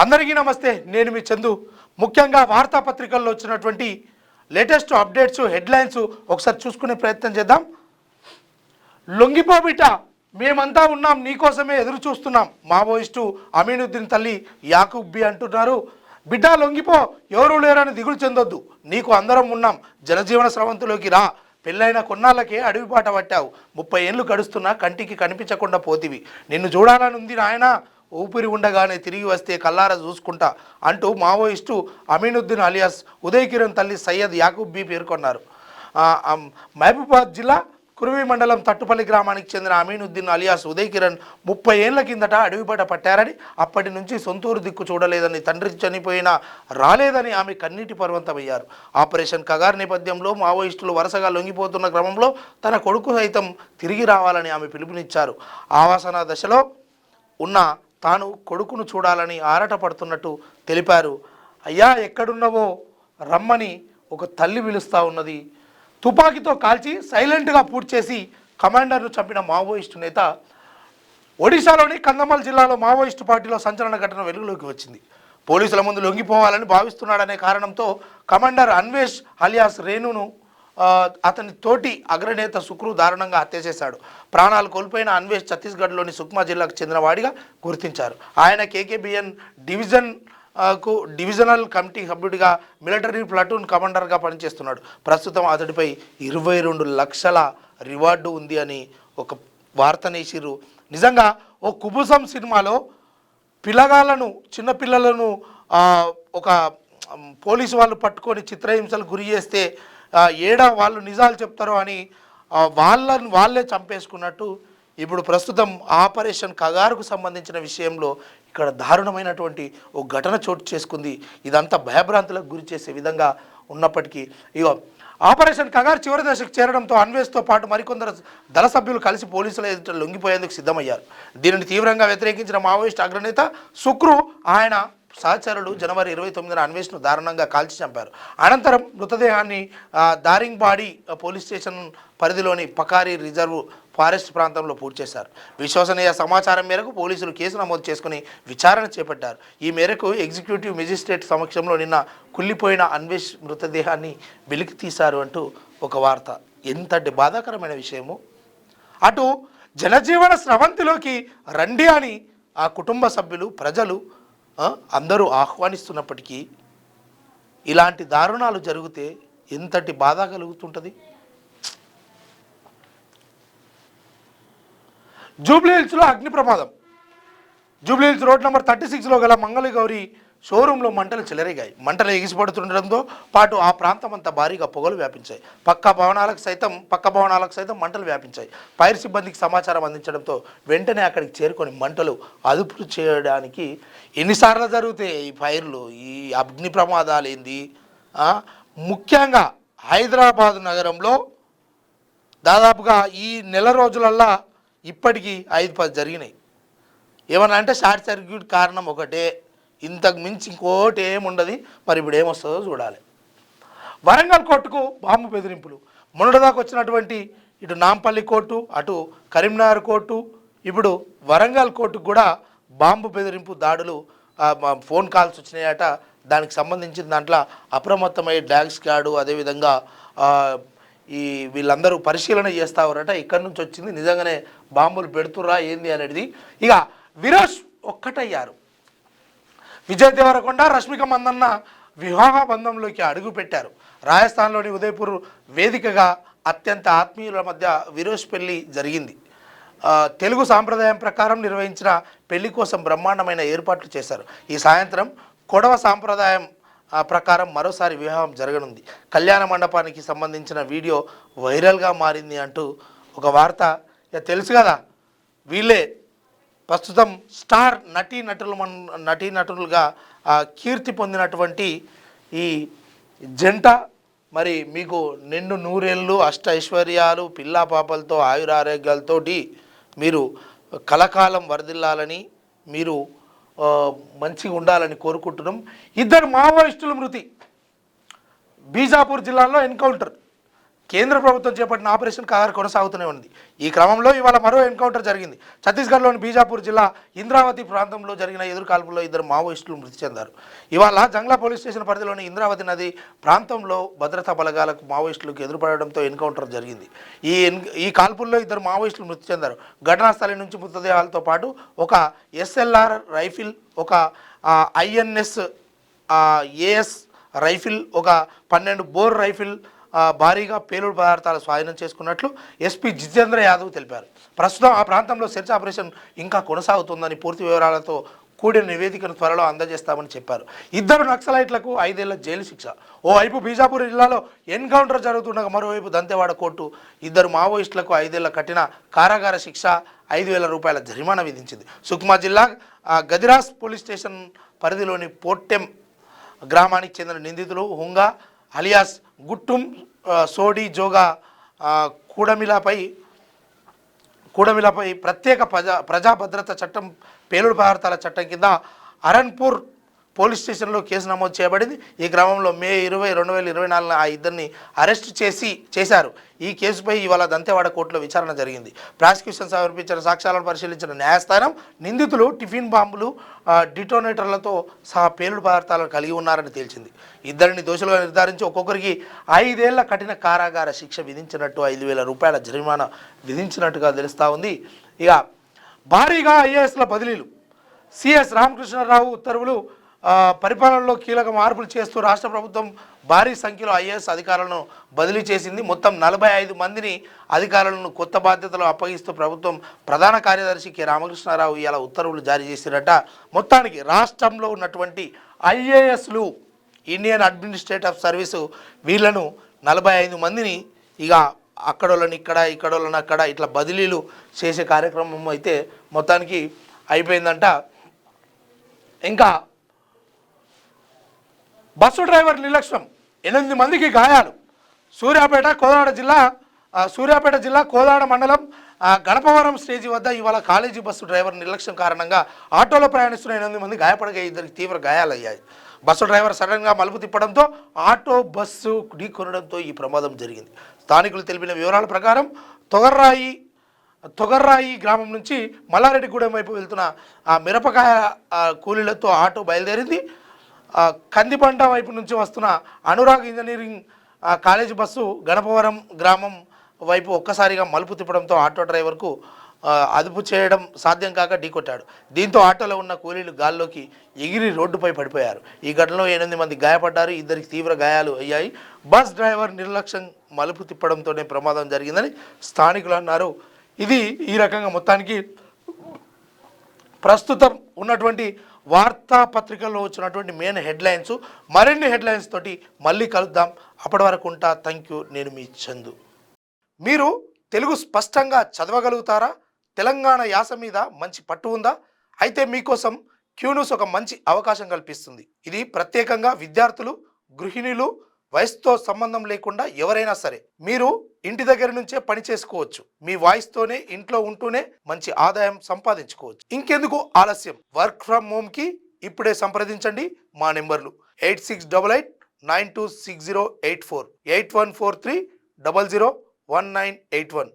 అందరికీ నమస్తే. నేను మీ చందు. ముఖ్యంగా వార్తాపత్రికల్లో వచ్చినటువంటి లేటెస్ట్ అప్డేట్స్ హెడ్లైన్స్ ఒకసారి చూసుకునే ప్రయత్నం చేద్దాం. లొంగిపో బిడ్డ, మేమంతా ఉన్నాం, నీకోసమే ఎదురు చూస్తున్నాం. మావోయిస్టు అమీనుద్దీన్ తల్లి యాకూబ్ బి అంటున్నారు. బిడ్డ లొంగిపో, ఎవరూ లేరని దిగులు చెందొద్దు, నీకు అందరం ఉన్నాం, జనజీవన స్రవంతిలోకి రా. పెళ్ళైన కొన్నాళ్ళకే అడవిపాట పట్టావు, 30 ఏళ్ళు గడుస్తున్నా కంటికి కనిపించకుండా పోతివి. నిన్ను చూడాలని ఉంది నాయన, ఊపిరి ఉండగానే తిరిగి వస్తే కల్లారా చూసుకుంటా అంటూ మావోయిస్టు అమీనుద్దీన్ అలియాస్ ఉదయ్ కిరణ్ తల్లి సయ్యద్ యాకూబ్ బి పేర్కొన్నారు. మహబూబాద్ జిల్లా కురువి మండలం తట్టుపల్లి గ్రామానికి చెందిన అమీనుద్దీన్ అలియాస్ ఉదయ్ కిరణ్ 30 ఏళ్ల కిందట అడవిపాట పట్టారని, అప్పటి నుంచి సొంతూరు దిక్కు చూడలేదని, తండ్రి చనిపోయినా రాలేదని ఆమె కన్నీటి పర్వంతమయ్యారు. ఆపరేషన్ కగార్ నేపథ్యంలో మావోయిస్టులు వరుసగా లొంగిపోతున్న క్రమంలో తన కొడుకు సైతం తిరిగి రావాలని ఆమె పిలుపునిచ్చారు. ఆవాసన దశలో ఉన్న తాను కొడుకును చూడాలని ఆరాటపడుతున్నట్టు తెలిపారు. అయ్యా ఎక్కడున్నావో రమ్మని ఒక తల్లి పిలుస్తూ ఉన్నది. తుపాకీతో కాల్చి సైలెంట్గా పూర్తి చేసి కమాండర్ను చంపిన మావోయిస్టు నేత. ఒడిశాలోని కంధమాల్ జిల్లాలో మావోయిస్టు పార్టీలో సంచలన ఘటన వెలుగులోకి వచ్చింది. పోలీసుల ముందు లొంగిపోవాలని భావిస్తున్నాడనే కారణంతో కమాండర్ అన్వేష్ అలియాస్ రేణును అతని తోటి అగ్రనేత సుక్రు దారుణంగా హత్య చేశాడు. ప్రాణాలు కోల్పోయిన అన్వేష్ ఛత్తీస్గఢ్లోని సుక్మా జిల్లాకు చెందిన వాడిగా గుర్తించారు. ఆయన కేకేబిఎన్ డివిజనల్ కమిటీ సభ్యుడిగా మిలిటరీ ప్లాటూన్ కమాండర్గా పనిచేస్తున్నాడు. ప్రస్తుతం అతడిపై 22 లక్షల రివార్డు ఉంది అని ఒక వార్త నేసిరు. నిజంగా ఓ కుబుసం సినిమాలో పిల్లగాళ్ళను చిన్నపిల్లలను ఒక పోలీసు వాళ్ళు పట్టుకొని చిత్రహింసలు గురి చేస్తే వాళ్ళు నిజాలు చెప్తారో అని వాళ్ళే చంపేసుకున్నట్టు ఇప్పుడు ప్రస్తుతం ఆపరేషన్ కగారుకు సంబంధించిన విషయంలో ఇక్కడ దారుణమైనటువంటి ఓ ఘటన చోటు చేసుకుంది. ఇదంతా భయభ్రాంతులకు గురి చేసే విధంగా ఉన్నప్పటికీ ఆపరేషన్ కగార్ చివరి దశకు చేరడంతో అన్వేష్తో పాటు మరికొందరు దళ సభ్యులు కలిసి పోలీసుల ఎదుట లొంగిపోయేందుకు సిద్ధమయ్యారు. దీనిని తీవ్రంగా వ్యతిరేకించిన మావోయిస్ట్ అగ్రనేత సుక్రు ఆయన సహచరులు జనవరి 29న అన్వేష్ను దారుణంగా కాల్చి చంపారు. అనంతరం మృతదేహాన్ని దారింగ్బాడి పోలీస్ స్టేషన్ పరిధిలోని పకారి రిజర్వ్ ఫారెస్ట్ ప్రాంతంలో పూర్తి చేశారు. విశ్వసనీయ సమాచారం మేరకు పోలీసులు కేసు నమోదు చేసుకుని విచారణ చేపట్టారు. ఈ మేరకు ఎగ్జిక్యూటివ్ మెజిస్ట్రేట్ సమక్షంలో నిన్న కుళ్ళిపోయిన అన్వేష్ మృతదేహాన్ని వెలికి తీశారు అంటూ ఒక వార్త. ఎంతటి బాధాకరమైన విషయము. అటు జనజీవన స్రవంతిలోకి రండి అని ఆ కుటుంబ సభ్యులు ప్రజలు అందరూ ఆహ్వానిస్తున్నప్పటికీ ఇలాంటి దారుణాలు జరిగితే ఎంతటి బాధ కలుగుతుంటుంది. జూబ్లీహిల్స్లో అగ్ని ప్రమాదం. జూబ్లీహిల్స్ రోడ్ నెంబర్ 36లో గల మంగళగౌరి షోరూంలో మంటలు చెలరేగాయి. మంటలు ఎగిసిపడుతుండడంతో పాటు ఆ ప్రాంతం అంతా భారీగా పొగలు వ్యాపించాయి. పక్క భవనాలకు సైతం మంటలు వ్యాపించాయి. ఫైర్ సిబ్బందికి సమాచారం అందించడంతో వెంటనే అక్కడికి చేరుకొని మంటలు అదుపు చేయడానికి ఎన్నిసార్లు జరుగుతాయి ఈ ఫైర్లు, ఈ అగ్ని ప్రమాదాలు ఏంది. ముఖ్యంగా హైదరాబాద్ నగరంలో దాదాపుగా ఈ నెల రోజులల్లా ఇప్పటికీ 5-10 జరిగినాయి. ఏమన్నా అంటే షార్ట్ సర్క్యూట్ కారణం ఒకటే, ఇంతకు మించి ఇంకోటి ఏముండదు. మరి ఇప్పుడు ఏమొస్తుందో చూడాలి. వరంగల్ కోర్టుకు బాంబు బెదిరింపులు. మొన్నటిదాకా వచ్చినటువంటి ఇటు నాంపల్లి కోర్టు, అటు కరీంనగర్ కోర్టు, ఇప్పుడు వరంగల్ కోర్టుకు కూడా బాంబు బెదిరింపు దాడులు ఫోన్ కాల్స్ వచ్చినాయట. దానికి సంబంధించిన దాంట్లో అప్రమత్తమై డాగ్ స్క్వాడ్ అదేవిధంగా వీళ్ళందరూ పరిశీలన చేస్తారట. ఇక్కడి నుంచి వచ్చింది నిజంగానే బాంబులు పెడుతుర్రా ఏంది అనేది. ఇక విరోష్ ఒక్కటయ్యారు. విజయ్ దేవరకొండ రష్మిక మందన్న వివాహ బంధంలోకి అడుగు పెట్టారు. రాజస్థాన్లోని ఉదయపూర్ వేదికగా అత్యంత ఆత్మీయుల మధ్య విరోష్ పెళ్లి జరిగింది. తెలుగు సాంప్రదాయం ప్రకారం నిర్వహించిన పెళ్లి కోసం బ్రహ్మాండమైన ఏర్పాట్లు చేశారు. ఈ సాయంత్రం కొడవ సాంప్రదాయం ప్రకారం మరోసారి వివాహం జరగనుంది. కళ్యాణ మండపానికి సంబంధించిన వీడియో వైరల్గా మారింది అంటూ ఒక వార్త. తెలుసు కదా, వీళ్ళే ప్రస్తుతం స్టార్ నటీనటులుగా కీర్తి పొందినటువంటి ఈ జంట. మరి మీకు నిండు 100 ఏళ్ళు అష్ట ఐశ్వర్యాలు పిల్లా పాపలతో ఆయురారోగ్యాలతోటి మీరు కలకాలం వర్ధిల్లాలని, మీరు మంచిగా ఉండాలని కోరుకుంటున్నాం. 2 మావోయిస్టుల మృతి. బీజాపూర్ జిల్లాలో ఎన్కౌంటర్. కేంద్ర ప్రభుత్వం చేపట్టిన ఆపరేషన్ కగార్ కొనసాగుతూనే ఉంది. ఈ క్రమంలో ఇవాళ మరో ఎన్కౌంటర్ జరిగింది. ఛత్తీస్గఢ్లోని బీజాపూర్ జిల్లా ఇంద్రావతి ప్రాంతంలో జరిగిన ఎదురుకాల్పుల్లో 2 మావోయిస్టులు మృతి చెందారు. ఇవాళ జంగ్లా పోలీస్ స్టేషన్ పరిధిలోని ఇంద్రావతి నది ప్రాంతంలో భద్రతా బలగాలకు మావోయిస్టులకు ఎదురుపడడంతో ఎన్కౌంటర్ జరిగింది. ఈ కాల్పుల్లో 2 మావోయిస్టులు మృతి చెందారు. ఘటనా స్థలం నుంచి మృతదేహాలతో పాటు ఒక ఎస్ఎల్ఆర్ రైఫిల్, ఒక ఐఎన్ఎస్ ఏఎస్ రైఫిల్, ఒక 12 బోర్ రైఫిల్ భారీగా పేలుడు పదార్థాలు స్వాధీనం చేసుకున్నట్లు ఎస్పీ జితేంద్ర యాదవ్ తెలిపారు. ప్రస్తుతం ఆ ప్రాంతంలో సెర్చ్ ఆపరేషన్ ఇంకా కొనసాగుతుందని, పూర్తి వివరాలతో కూడిన నివేదికను త్వరలో అందజేస్తామని చెప్పారు. 2 నక్సలైట్లకు 5 ఏళ్ల జైలు శిక్ష. ఓవైపు బీజాపూర్ జిల్లాలో ఎన్కౌంటర్ జరుగుతుండగా మరోవైపు దంతెవాడ కోర్టు 2 మావోయిస్టులకు 5 ఏళ్ల కఠిన కారాగార శిక్ష, 5,000 రూపాయల జరిమానా విధించింది. సుక్మా జిల్లా గదిరాస్ పోలీస్ స్టేషన్ పరిధిలోని పోట్టెం గ్రామానికి చెందిన నిందితులు హుంగా అలియాస్ గుట్టుం సోడి జోగా కూడమిలపై ప్రత్యేక ప్రజా భద్రత చట్టం, పేలుడు పదార్థాల చట్టం కింద అరన్పూర్ పోలీస్ స్టేషన్లో కేసు నమోదు చేయబడింది. ఈ క్రమంలో మే 20, 2024 ఆ ఇద్దరిని అరెస్టు చేశారు. ఈ కేసుపై ఇవాళ దంతెవాడ కోర్టులో విచారణ జరిగింది. ప్రాసిక్యూషన్ సమర్పించిన సాక్ష్యాలను పరిశీలించిన న్యాయస్థానం నిందితులు టిఫిన్ బాంబులు, డిటోనేటర్లతో సహా పేలుడు పదార్థాలను కలిగి ఉన్నారని తేల్చింది. ఇద్దరిని దోషులుగా నిర్ధారించి ఒక్కొక్కరికి 5 ఏళ్ల కఠిన కారాగార శిక్ష విధించినట్టు, 5,000 రూపాయల జరిమానా విధించినట్టుగా తెలుస్తూ ఉంది. ఇక భారీగా ఐఏఎస్ల బదిలీలు. సిఎస్ రామకృష్ణారావు ఉత్తర్వులు. పరిపాలనలో కీలక మార్పులు చేస్తూ రాష్ట్ర ప్రభుత్వం భారీ సంఖ్యలో ఐఏఎస్ అధికారులను బదిలీ చేసింది. మొత్తం 45 మందిని అధికారులను కొత్త బాధ్యతలు అప్పగిస్తూ ప్రభుత్వం ప్రధాన కార్యదర్శి కె రామకృష్ణారావు ఇలా ఉత్తర్వులు జారీ చేసిరట. మొత్తానికి రాష్ట్రంలో ఉన్నటువంటి ఐఏఎస్లు, ఇండియన్ అడ్మినిస్ట్రేటివ్ సర్వీసు, వీళ్లను 45 మందిని ఇక అక్కడోళ్ళని ఇక్కడ, ఇక్కడోళ్ళని అక్కడ ఇట్లా బదిలీలు చేసే కార్యక్రమం అయితే మొత్తానికి అయిపోయిందంట. ఇంకా బస్సు డ్రైవర్ నిర్లక్ష్యం, 8 మందికి గాయాలు. సూర్యాపేట జిల్లా కోదాడ మండలం గణపవరం స్టేజీ వద్ద ఇవాళ కాలేజీ బస్సు డ్రైవర్ నిర్లక్ష్యం కారణంగా ఆటోలో ప్రయాణిస్తున్న 8 మంది గాయపడగా 2 తీవ్ర గాయాలయ్యాయి. బస్సు డ్రైవర్ సడన్గా మలుపు తిప్పడంతో ఆటో బస్సు ఢీకొనడంతో ఈ ప్రమాదం జరిగింది. స్థానికులు తెలిపిన వివరాల ప్రకారం తొగర్రాయి గ్రామం నుంచి మల్లారెడ్డిగూడెం వైపు వెళ్తున్న మిరపకాయ కూలీలతో ఆటో బయలుదేరింది. కందిపంట వైపు నుంచి వస్తున్న Anurag engineering college bus Ganapavaram గ్రామం వైపు ఒక్కసారిగా మలుపు తిప్పడంతో ఆటో డ్రైవర్కు అదుపు చేయడం సాధ్యం కాక ఢీకొట్టాడు. దీంతో ఆటోలో ఉన్న కూలీలు గాల్లోకి ఎగిరి రోడ్డుపై పడిపోయారు. ఈ ఘటనలో 8 మంది గాయపడ్డారు, 2 తీవ్ర గాయాలు అయ్యాయి. బస్ డ్రైవర్ నిర్లక్ష్యం మలుపు తిప్పడంతోనే ప్రమాదం జరిగిందని స్థానికులు అన్నారు. ఇది ఈ రకంగా మొత్తానికి ప్రస్తుతం ఉన్నటువంటి వార్తాపత్రికల్లో వచ్చినటువంటి మెయిన్ హెడ్లైన్స్. మరిన్ని హెడ్లైన్స్ తోటి మళ్ళీ కలుద్దాం. అప్పటి వరకు ఉంటా. Thank you. నేను మీ చందు. మీరు తెలుగు స్పష్టంగా చదవగలుగుతారా? తెలంగాణ యాస మీద మంచి పట్టు ఉందా? అయితే మీకోసం క్యూన్యూస్ ఒక మంచి అవకాశం కల్పిస్తుంది. ఇది ప్రత్యేకంగా విద్యార్థులు, గృహిణులు, వయసుతో సంబంధం లేకుండా ఎవరైనా సరే మీరు ఇంటి దగ్గర నుంచే పని చేసుకోవచ్చు. మీ వాయిస్తోనే ఇంట్లో ఉంటూనే మంచి ఆదాయం సంపాదించుకోవచ్చు. ఇంకెందుకు ఆలస్యం? వర్క్ ఫ్రమ్ హోమ్కి ఇప్పుడే సంప్రదించండి. మా నెంబర్లు 8688926084, 8143001981.